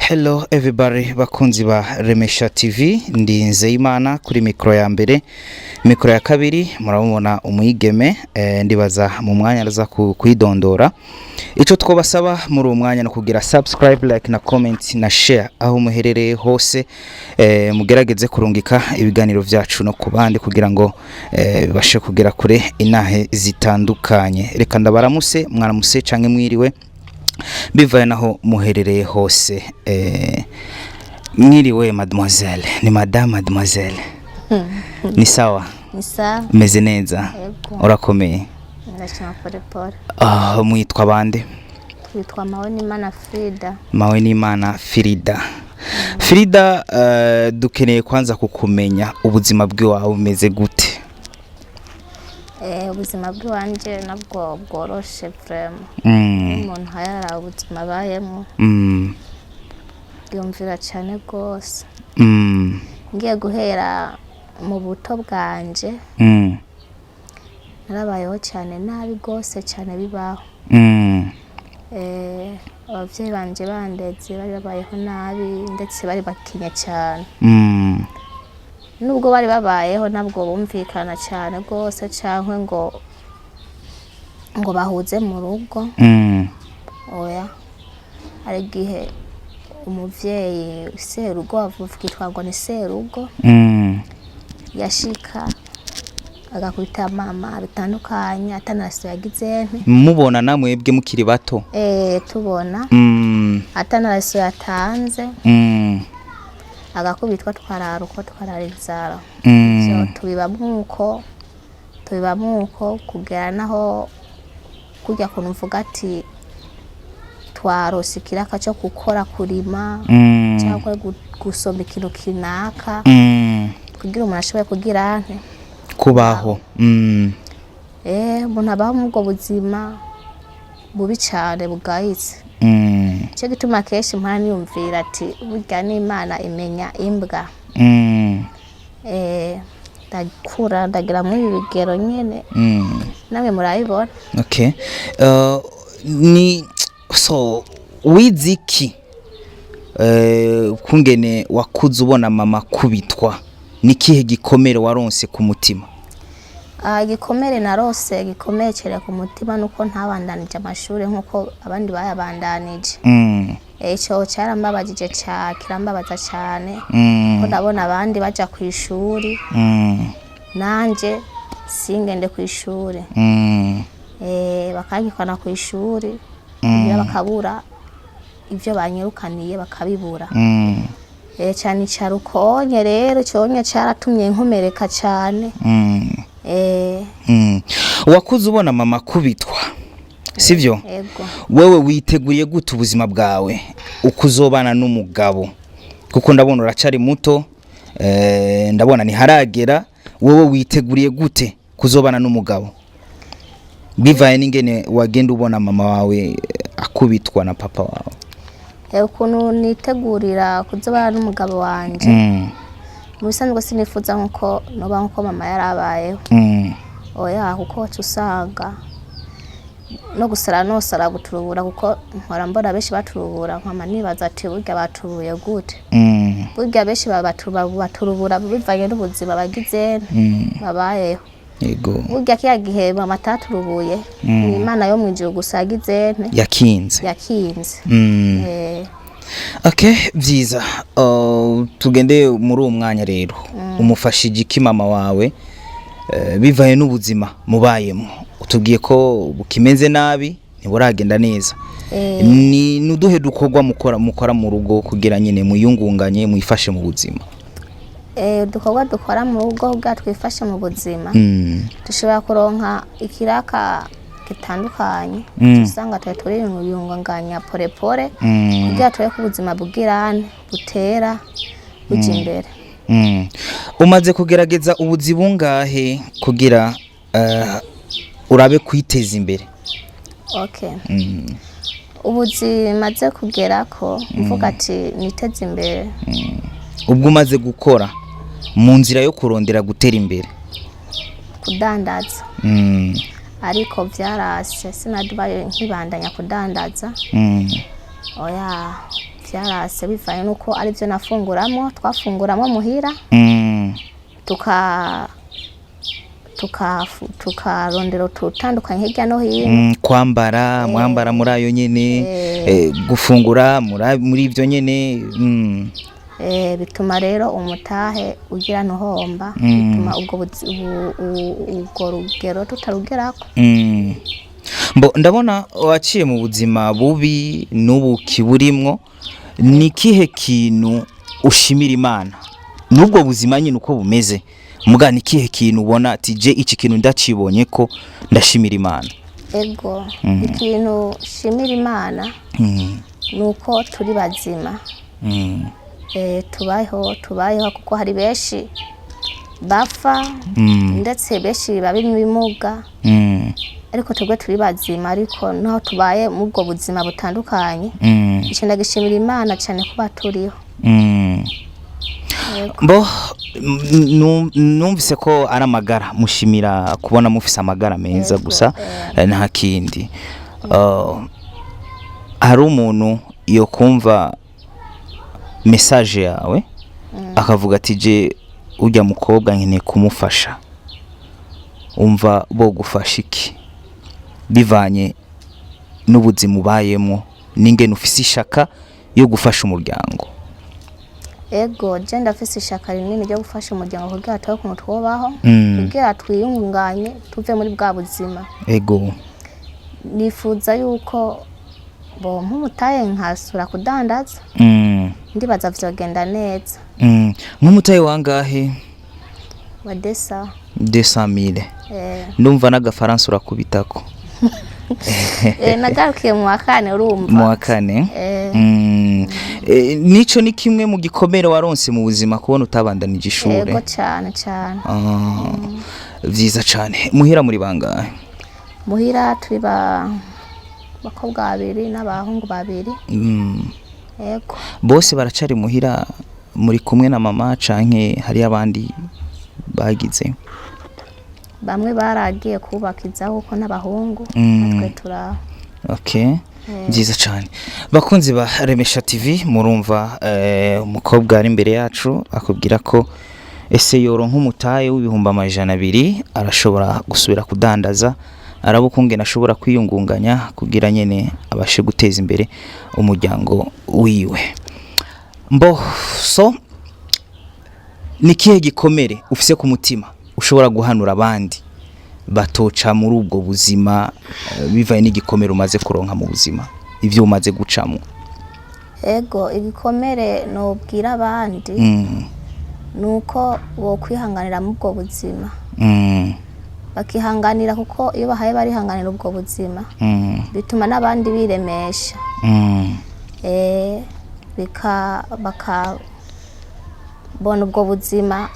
Hello everybody bakunzi ba Remesha TV, ndi Nzeyimana kuri mikro ya mbere. Mikro ya kabiri murabona umwigeme, ndibaza mu mwanya araza kwidondora. Ico twobasaba muri umwanya no kugira subscribe, like na comment na share aho muherereye hose, mugerageze kurungika ibiganiro vyacu no kubandi kugira ngo bashe kugera kure inahe zitandukanye. Reka ndabaramuse, mwaramuse canke mwiriwe bivaye naho muherereye hose. Mwiriwe mademoiselle, ni madame mademoiselle. Ni sawa? Ni sawa. Meze neza? Urakomeye? Ndashaka pole. Mwitwa bande? Twitwa Maman Frida. Maman Frida. Frida, dukeneye kwanza kukumenya ubuzima bwawe bumeze gute? Ubuzima bwanje nabwo bworoshe vraiment. Umuntu hayara ubuzima yabayemwo. Yumvira cyane gose. Ngiye guhera mu buto bwanje. Narabayeho cyane nabi gose cyane bibaho. Abavyeyi banje bandeze bari babayeho nabi ndetse bari bakinye cyane. Nubwo bari babayeho nabwo bumvikana cyane gose cyangwa ngo bahuze mu rugo. Oya, ari gihe umuvyeyi serugo avukitwa ngo ni serugo. Yashika agakwita mama bitandukanye atanaraso yagize mubona namwebwe mukiri bato. Tubona atanaraso yatanze. Agakubitwa twararuko twararizara. So tubibamuko kugera naho kujya kunumvuga ati twarosikira kaco gukora kurima cyangwa gusomba ikintu kinaka kugira umuntu ashoboye kugira kubaho. Umuntu abaho mu bwo buzima bubi cyane bugayitse. Cyo gituma keshi mpana niyumvira ati burya n'Imana imenya imbwa. Ndakura ndagira muri bigero nyene. Namwe murayibona. Okay. Ni so wiziki kungene wakuze ubona mama kubitwa nikihe gikomere waronse ku mutima? Gikomere narose gikomeye cyane ku mutima nuko ntabandanije amashuri nkuko abandi bayabandanije. Ico cyarambabajije kirambabaza cyane ko ndabona abandi baja ku ishuri nanje singende ku ishuri. Bakagikana ku ishuri kugira bakabura ivyo banyirukaniye bakabibura. Cyane cyarukonye rero cyonye cyaratumye nkomereka cyane. Wakuze ubona mama kubitwa, sivyo? Wewe witeguriye gute ubuzima bwawe ukuzobana n'umugabo? Kuko ndabona uracari muto, ndabona ni haragera. Wewe witeguriye gute kuzobana n'umugabo bivaye n'ingene wagenda ubona mama wawe akubitwa na papa wawe? Ukuntu nitegurira kuzobana n'umugabo wanje, mu bisanzwe sinipfuza nkuko noba nkuko mama yarabayeho. Oya, kuko usanga no gusara guturubura kuko nkora mbona benshi baturubura nkama nibaza ati burya baturuye gute. Burya benshi baturubura bivanye n'ubuzima bagize babayeho. Yego. Burya kiya gihe mama taturubuye ni Imana yo mwijuru gusa yagize yakinze. Okay, vyiza. Tugende muri umwanya rero. Umufashije iki mama wawe bivaye n'ubuzima mubayemo? Utubwiye ko bukimeze nabi ntiburagenda neza. Ni nuduhe dukogwa mukora mu rugo kugira nyine muyungunganye mwifashe mu buzima? Dukogwa dukora mu rugo bwatwifashe mu buzima. Dushobora kuronka ikiraka gitandukanye. Usanga turi mu yungunganya pole kugira twe ku buzima bugirane butera buja imbere. Umaze kugerageza ubuzi bungahe kugira urabe kwiteza imbere? Okay. Ubuzi maze kugera ko mvuga ati niteze imbere. Ubwo umaze gukora mu nzira yo kurondera gutera imbere? Kudandaza. Ariko vyarase sinadubaye nkibandanya kudandaza. Oya, vyarase bivanye nuko ari byo nafunguramo twafunguramo muhira tukarondera tutandukanye hirya no hino kwambara mwambara muri ayo nyene gufungura muri ivyo nyene bituma rero umutahe ugira ntuhomba bituma ubwo rugero tutarugerako. Ndabona waciye mu buzima bubi n'ubu kiburimwo, ni kihe kintu ushimira Imana n'ubwo buzima nyine uko bumeze? Muga ni kihe kintu ubona ati je iki kintu ndacibonye ko ndashimira Imana? Ego ikintu shimira Imana nuko turi bazima, tubayeho kuko hari benshi bapfa ndetse benshi babimuga, ariko twebwe turi bazima, ariko naho tubaye mu bwo buzima butandukanye icyo gishimira Imana cyane kuba turiho. Numvise ko ari amagara mushimira, kubona mufise amagara meza gusa nta kindi. Hari umuntu yo kumva message yawe akavuga ati je ujya mukobwa nkene kumufasha, umva bo gufasha iki bivanye n'ubuzima ubayemwo n'ingene ufise ishaka yo gufasha umuryango? Ego je ndafise ishaka rinini ryo gufasha umuryango kugira ataho kuntu twobaho, kugira twiyungunganye tuve muri bwa buzima. Ego nifuza yuko bo nk'umutaye nkasura kudandaza, ndibaza vyogenda neza. Nk'umutaye wangahe? Wa 200,000. Ndumva n'agafaransa urakubitako. Nagarukiye mu wa kane urumva. Mu wa kane. Nico ni kimwe mu gikomere waronse mu buzima kubona utabandanije ishure? Ego cyane. Vyiza cyane. Muhira muri bangahe? Muhira turi bakobwa 2 n'abahungu 2. Ego. Bose baracari muhira muri kumwe na mama canke hari abandi bagize? Bamwe baragiye kubakizaho uko n'abahungu natwe turaho. Okay. Byiza cyane. Bakunzi ba Remesha TV, murumva umukobwa ari imbere yacu akubwira ko ese yoro nk'umutaye w'ibihumbi 200 arashobora gusubira kudandaza, arabukungena ashobora kwiyungunganya kugira nyene abashe guteza imbere umuryango wiwe. So ni kihe gikomere ufise ku mutima ushobora guhanura abandi batoca muri ubwo buzima bivaye n'igikomere umaze kuronka mu buzima, ivyo umaze gucamo? Ego igikomere nobwira abandi nuko bo kwihanganira mu ubwo buzima, bakihanganira kuko iyo bahaye barihanganira ubwo buzima bituma n'abandi biremesha, bakabona ubwo buzima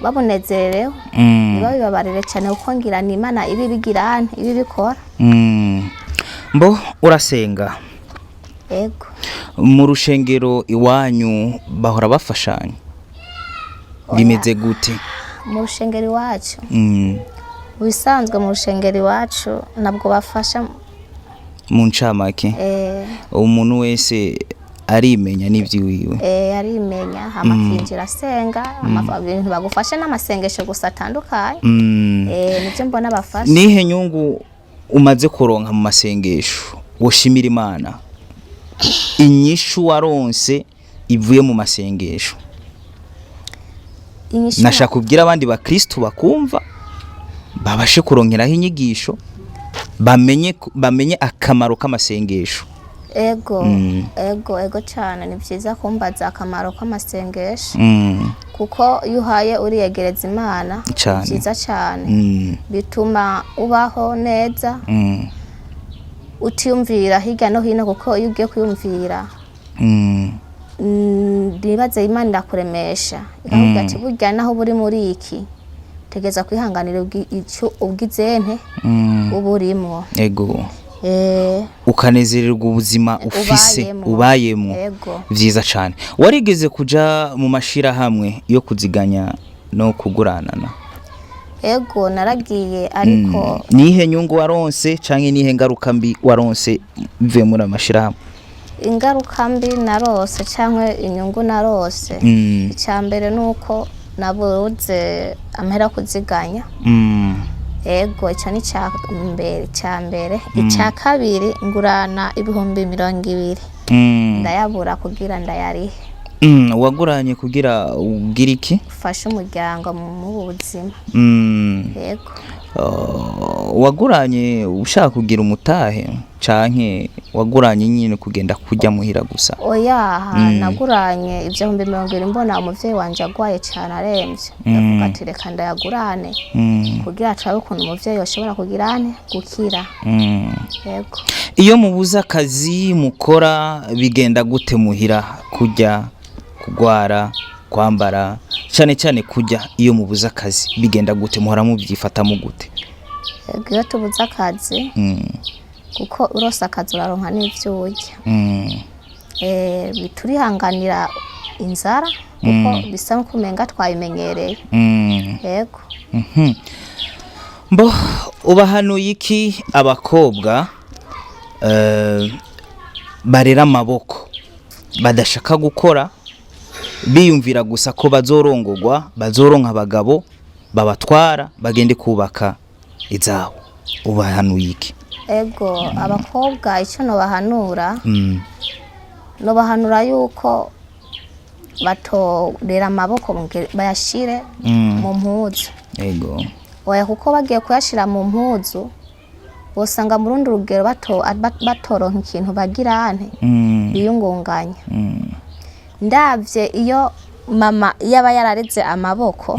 babunezerewe, bibabarire cyane kuko ngira ni Imana ibi bigirane ibi bikora. Urasenga? Ego. Mu rushengero iwanyu bahora bafashanya bimeze gute? Mu rushengero iwacu bisanzwe, mu rushengero iwacu nabwo bafasha mu ncamake. Umuntu wese arimenya n'ivyiwiwe. Arimenya amakinjira asenga, ibintu bagufasha n'amasengesho gusa atandukanye. Nivyo mbona bafasha. Nihe nyungu umaze kuronka mu masengesho woshimira Imana? Inyishu waronse ivuye mu masengesho? Nashaka kubwira abandi ba Kristo bakumva babashe kuronkeraho inyigisho, bamenye akamaro k'amasengesho. Ego cyane, ni byiza kumbaza akamaro k'amasengesho kuko iyo uhaye uriyegereza Imana byiza cyane, bituma ubaho neza utiyumvira hirya no hino, kuko iyo ugiye kwiyumvira nibaze Imana irakuremesha ikavuga ati burya naho buri muri iki tegeza kwihanganira icyo ubwizente uburimo. Ego. Ukanezererwa ubuzima ufise ubayemwo. Vyiza cyane. Warigeze kuja mu mashira hamwe yo kuziganya no kuguranana? Ego naragiye, ariko nihe nyungu waronse canke nihe ngaruka mbi waronse bivuye muri amashira hamwe? ingaruka mbi narose cyangwa inyungu narose icya mbere nuko nabuze amahera kuziganya ego icyo ni cya mbere icya kabiri ngurana ibihumbi 200 ndayabura kugira ndayarihe waguranye kugira ugira iki ufashe umuryango mu buzima yego waguranye ushaka kugira umutahe canke waguranye nyine kugenda kujya muhira gusa oya naguranye ibyo 200 mbona umuvyeyi wanje agwaye cyane aremvye ndavuga ati reka ndayagurane kugira acabe ukuntu umuvyeyi yoshobora kugirane gukira yego iyo mubuza akazi mukora bigenda gute muhira kujya kugwara kwambara cyane cyane kujya iyo mubuza akazi bigenda gute muhora mubyifata mu gute iyo tubuza akazi kuko urose akazi uraronka n'ivyo urya biturihanganira inzara kuko bisa nko kumenga twayimenyereye yego mbo ubahanuye iki abakobwa barera amaboko badashaka gukora biyumvira gusa ko bazorongorwa bazoronka abagabo babatwara bagende kubaka izabo ubahanuye iki ego abakobwa icyo no bahanura yuko batorera amaboko bayashire mu mpuzu ego oya kuko bagiye kuyashira mu mpuzu bosanga mu rundi rugero batoronka ikintu bagirane biyungunganya ndavye iyo mama yaba yarareze amaboko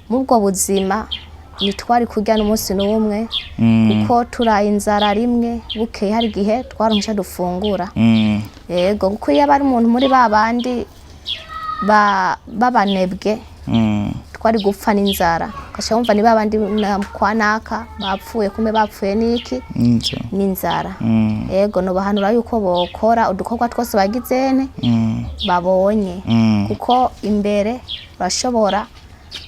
mubwo buzima nitwari kurya n'umunsi n'umwe kuko turaye inzara rimwe bukeye hari gihe twaronka dufungura yego kuko iyo bari umuntu muri babandi babanebwe twari gupfa n'inzara kasha wumva ni babandi kwanaka bapfuye kume bapfuye niki n'inzara yego no bahanura yuko bokora udukorwa twose bagizene babonye kuko imbere bashobora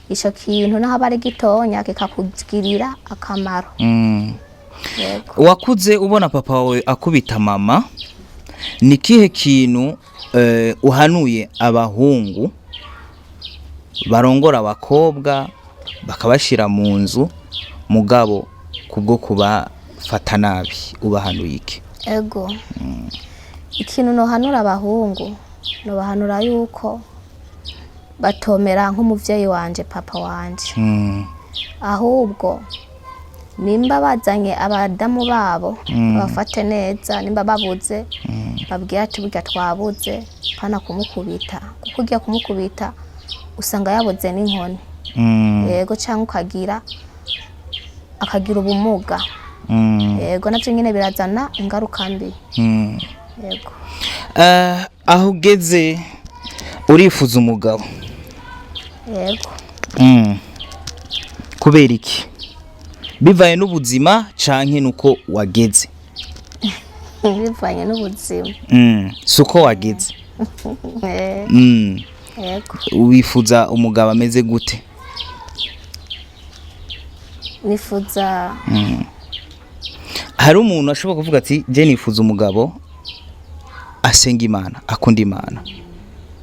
ico kintu naho bari gitonya kikakugirira akamaro wakuze ubona papa wawe akubita mama ni kihe kintu uhanuye abahungu barongora abakobwa bakabashira mu nzu mugabo kubwo kubafata nabi ubahanuye iki ego ikintu no hanura abahungu no bahanura yuko batomera nk'umuvyeyi wanje papa wanje ahubwo nimba bazanye abadamu babo bafate neza nimba babuze babwira ati burya twabuze pana kumukubita kuko ugiye kumukubita usanga yabuze n'inkoni yego cyangwa akagira ubumuga yego navyo nyine birazana ingaruka mbi yego aho ugeze urifuza umugabo yego kubera iki bivaye n'ubuzima canke nuko wageze bivanye n'ubuzima suko wageze yego wifuza umugabo ameze gute nifuza hari umuntu ashobora kuvuga ati je nifuza umugabo asenga Imana akunda Imana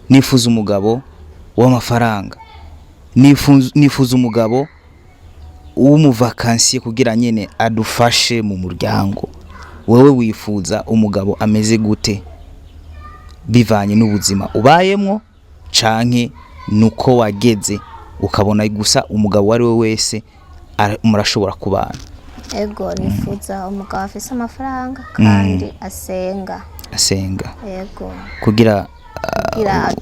nifuza umugabo w'amafaranga nifuza umugabo w'umuvakansiye kugira nyene adufashe mu muryango wewe wifuza umugabo ameze gute bivanye n'ubuzima ubayemwo canke nuko wageze ukabona gusa umugabo wari we wese murashobora kubana ego nifuza umugabo afise amafaranga kandi asenga yego kugira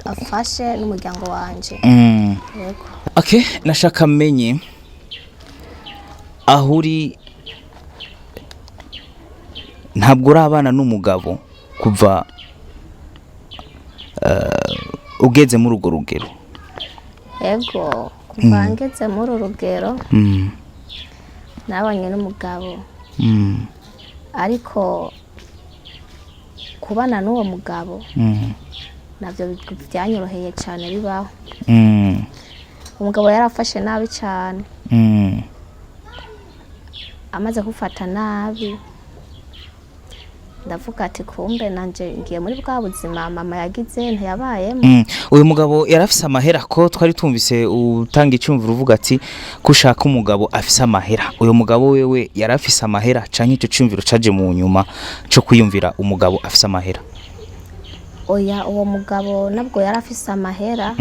afashe n'umuryango wanje yego okay nashaka menye ahuri ntabwo urabana n'umugabo kuva ugeze muri urwo rugero yego kuva ngeze muri urugero nabanye n'umugabo ariko kubana n'uwo mugabo navyo byanyoroheye cyane bibaho umugabo yarafashe nabi cyane amaze gufata nabi ndavuga ati kumbe nanje ngiye muri bwa buzima mama yagize ntiyabayemo. Uyu mugabo yarafise amahera ko twari tumvise utanga icyumviro uvuga ati kushaka umugabo afise amahera. Uyu mugabo wewe yarafise amahera canke icyo cyumviro caje mu nyuma cyo kwiyumvira umugabo afise amahera? Oya, uwo mugabo nabwo yarafise amahera.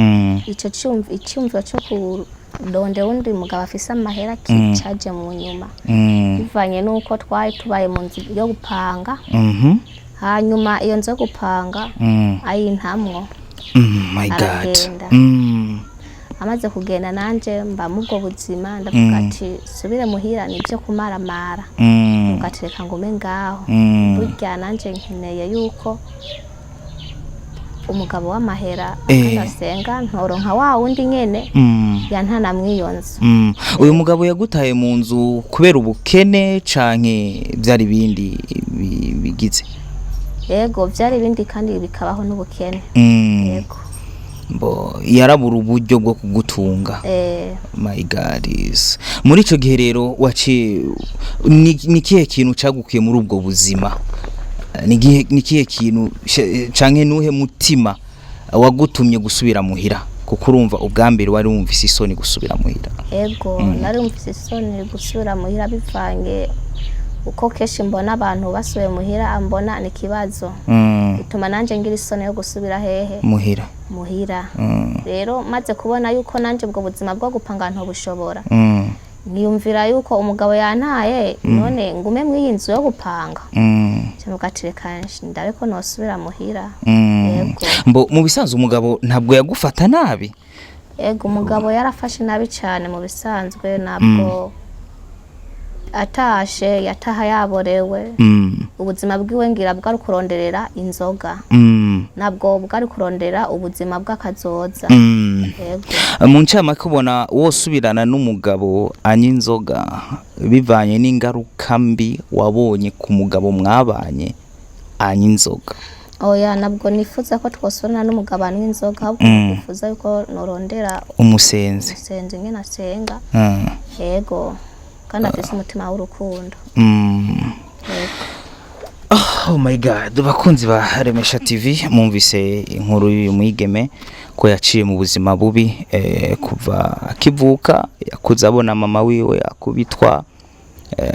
Ico icyumviro cyo kurondera undi mugabo afise amahera kicaje mu nyuma, bivanye nuko twari tubaye mu nzu yo gupanga. Hanyuma iyo nzu yo gupanga ayintamwo. My God. Amaze kugenda nanje mba mu bwo buzima ndavuga ati subire muhira nibyo kumaramara, ugatereka ngume ngaho. Burya nanje nkeneye yuko umugabo w'amahera akanasenga ntoronka wa wundi nyene yantana mwiyonzo. Uyu mugabo yagutaye mu nzu kubera ubukene canke byari bindi bigize? Yego, byari bindi kandi bikabaho n'ubukene. Yego. Bo yarabura uburyo bwo kugutunga. My God. Muri ico gihe rero waci ni kihe kintu cagukiye muri ubwo buzima? Ni kihe kintu canke nuhe mutima wagutumye gusubira muhira? Kuko urumva ubwambere wari wumvise isoni gusubira muhira. Yego, nari wumvise isoni gusubira muhira bivanye uko keshi mbona abantu basubiye muhira mbona ni kibazo. Bituma nanje ngira isoni yo gusubira hehe? Muhira. Rero maze kubona yuko nanje ubwo buzima bwo gupanga nto bushobora. Niyumvira yuko umugabo yantaye none ngume mwiyinzu yo gupanga. Cyamugatirekanye ndabe ko nosubira muhira. Yego. Mbo mu bisanzwe umugabo ntabwo yagufata nabi? Yego, umugabo yarafashe nabi cyane mu bisanzwe, nabwo atashe yataha yaborewe. Ubuzima bwiwe ngira bwari kuronderera inzoga. Nabwo bwari kurondera ubuzima bw'akazoza. Yego. Mu ncama kubona wosubirana n'umugabo anya inzoga bivanye n'ingaruka mbi wabonye ku mugabo mwabanye anya inzoga? Oya, nabwo nifuza ko twosubirana n'umugabo anywa inzoga, ahubwo nifuza yuko norondera umusenzi nyene asenga. Yego, kandi afise umutima w'urukundo. Oh my God, bakunzi ba Remesha TV, mumvise inkuru y'uyu mwigeme ko yaciye mu buzima bubi kuva akivuka, yakuze abona mama wiwe akubitwa,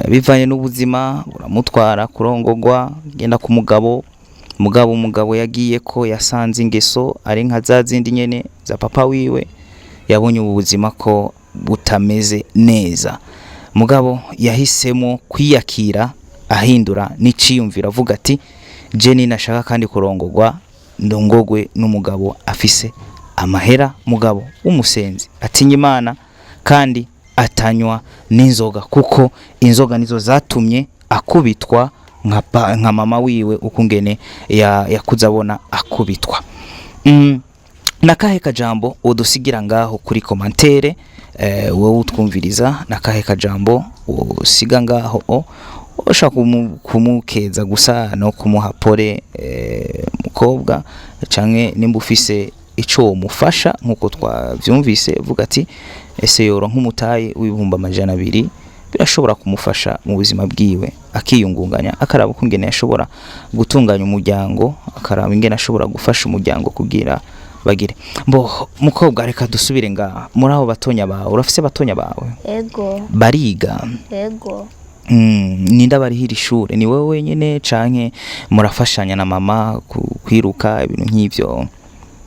bivanye n'ubuzima buramutwara kurongogwa, genda ku umugabo yagiye ko yasanze ingeso ari nka za zindi nyene za papa wiwe, yabonye ubuzima ko butameze neza. Mugabo yahisemo kwiyakira, ahindura n'iciyumvira avuga ati Jenny nashaka kandi kurongogwa ndongogwe n'umugabo afise amahera, mugabo w'umusenzi atinya Imana kandi atanywa n'inzoga, kuko inzoga nizo zatumye akubitwa nka mama wiwe ukungene yakuze abona akubitwa. Nakahe kajambo udusigira ngaho kuri commentaire wowe utwumviriza? Nakahe kajambo usiga ngaho ushaka kumukeza gusa no kumuha pole mukobwa, canke nimba ufise ico umufasha nkuko twavyumvise vuga ati ese yoro nk'umutaye w'ibihumbi 200 birashobora kumufasha mu buzima bwiwe, akiyungunganya akaraba ukungene yashobora gutunganya umuryango, akaraba ingene ashobora gufasha umuryango kugira bagire. Mbo mukobwa reka dusubire nga muri abo batonya bawe, urafise batonya bawe? Yego. Bariga? Yego. Ninda barihira ishure ni wewe wenyene canke murafashanya na mama kwiruka ibintu nk'ivyo?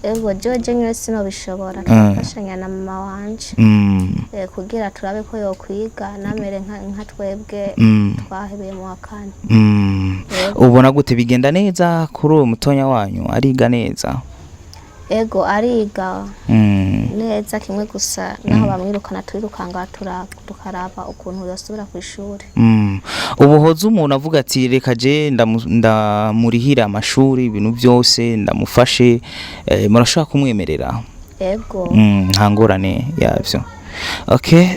Yego, George nywe sino bishobora, turafashanya na mama wanje kugira turabe ko yo kwiga namere nka twebwe twahebeye mu wakane. Ubona gute bigenda neza kuri uwo mutonya wanyu, ariga neza? Ego, ariga neza, kimwe gusa naho bamwirukana twirukanga tukaraba ukuntu yosubira ku ishuri. Ubuhoza umuntu avuga ati reka je ndamurihira amashuri ibintu byose ndamufashe, murashaka kumwemerera? Ego. Nta ngorane yavyo. Okay,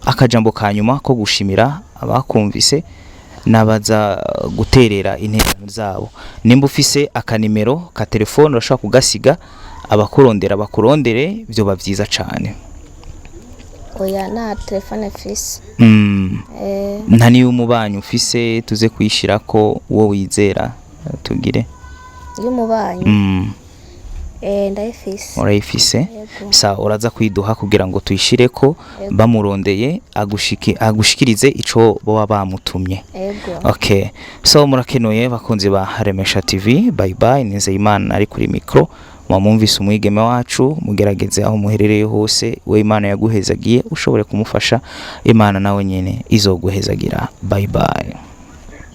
akajambo kanyuma ko gushimira abakumvise nabaza guterera interano zabo. Nimba ufise akanimero ka telefone urashaka kugasiga abakurondera bakurondere, byo bavyiza cyane. Oya, na telefone fise. Nta niyo umubanyi ufise tuze kwishira ko uwo wizera? tugire y'umubanyi ndayifise urayifise Yego. sa uraza kwiduha kugira ngo tuyishireko Yego. bamurondeye agushikirize ico boba bamutumye. Yego. Okay, so murakenuye bakunzi ba Remesha TV, bye bye. Nizeyimana ari kuri micro, mwamumvise umwigeme wacu, mugerageze aho muherereye hose, we Imana yaguhezagiye ushobore kumufasha, Imana nawe nyene izoguhezagira. Bye bye.